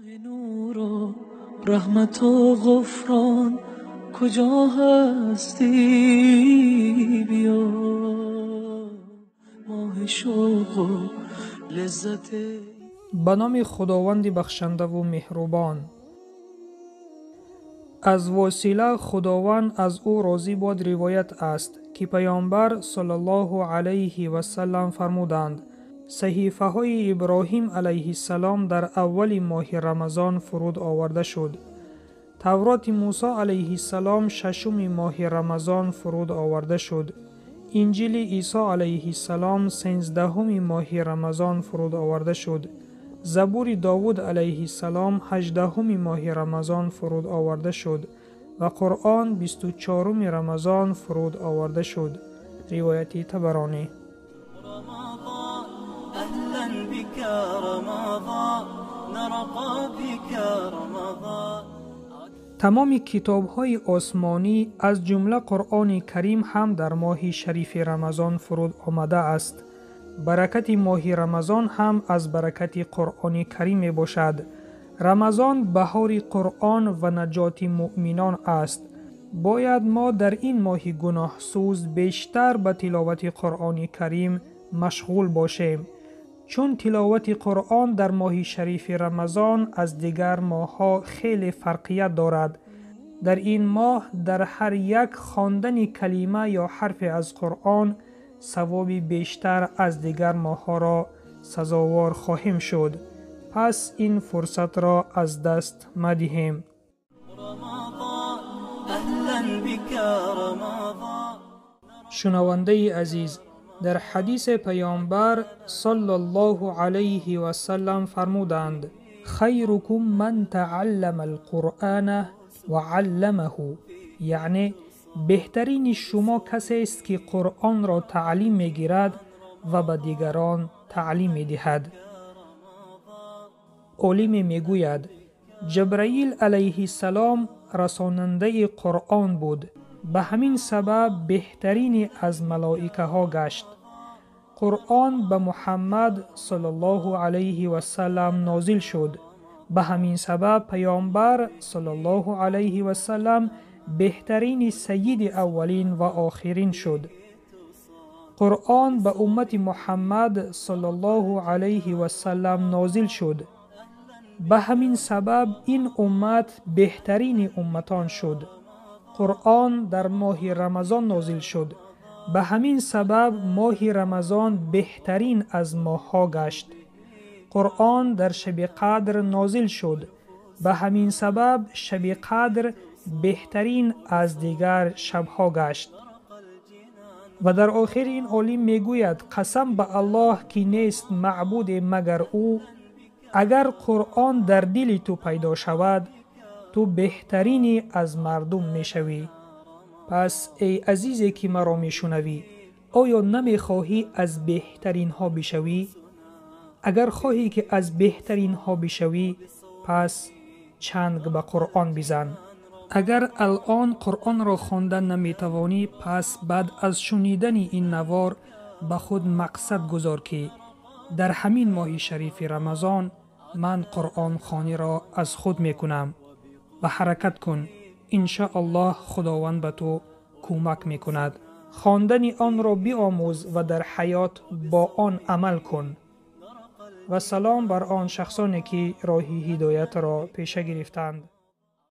نور و رحمت و غفران کجا هستی؟ بیا ماه شوق و لذت. به نام خداوند بخشنده و مهربان. از وسیله خداوند از او راضی باد روایت است که پیامبر صلی الله علیه و سلم فرمودند: صحیفه های ابراهیم علیه السلام در اول ماه رمضان فرود آورده شد. تورات موسی علیه السلام ششم ماه رمضان فرود آورده شد. انجیل عیسی علیه السلام 13 ماه رمضان فرود آورده شد. زبور داوود علیه السلام 18 ماه رمضان فرود آورده شد و قرآن 24 رمضان فرود آورده شد. روایت طبرانی. تمام کتاب‌های آسمانی از جمله قرآن کریم هم در ماه شریف رمضان فرود آمده است. برکت ماه رمضان هم از برکت قرآن کریم می باشد. رمضان بهار قرآن و نجات مؤمنان است. باید ما در این ماه گناه سوز بیشتر به تلاوت قرآن کریم مشغول باشیم، چون تلاوت قرآن در ماه شریف رمضان از دیگر ماه‌ها خیلی فرقیت دارد. در این ماه در هر یک خواندن کلمه یا حرف از قرآن ثواب بیشتر از دیگر ماه‌ها را سزاوار خواهیم شد. پس این فرصت را از دست مدهیم. شنونده عزیز، در حدیث پیامبر صلی الله علیه و سلم فرمودند: خیرکم من تعلم القرآن و علمه، یعنی بهترین شما کسی است که قرآن را تعلیم می‌گیرد و به دیگران تعلیم می‌دهد. عالم می‌گوید جبرائیل علیه السلام رساننده قرآن بود، به همین سبب بهترین از ملائکه ها گشت. قرآن به محمد صلی الله علیه و سلم نازل شد، به همین سبب پیامبر صلی الله علیه و سلم بهترین سید اولین و آخرین شد. قرآن به امت محمد صلی الله علیه و سلم نازل شد، به همین سبب این امت بهترین امتان شد. قرآن در ماه رمضان نازل شد، به همین سبب ماه رمضان بهترین از ماه‌ها گشت. قرآن در شب قدر نازل شد، به همین سبب شب قدر بهترین از دیگر شب‌ها گشت. و در آخر این عالم میگوید قسم به الله که نیست معبود مگر او، اگر قرآن در دل تو پیدا شود تو بهترینی از مردم میشوی. پس ای عزیزی که مرا میشنوی، آیا نمیخواهی از بهترین ها بشوی؟ اگر خواهی که از بهترین ها بشوی، پس چنگ به قرآن بزن. اگر الان قرآن را خواندن نمیتوانی، پس بعد از شنیدن این نوار به خود مقصد گذار که در همین ماه شریف رمضان من قرآن خوانی را از خود میکنم و حرکت کن. انشاءالله خداوند به تو کمک میکند. خواندن آن را بیاموز و در حیات با آن عمل کن. و سلام بر آن شخصانی که راه هدایت را پیشه گرفتند.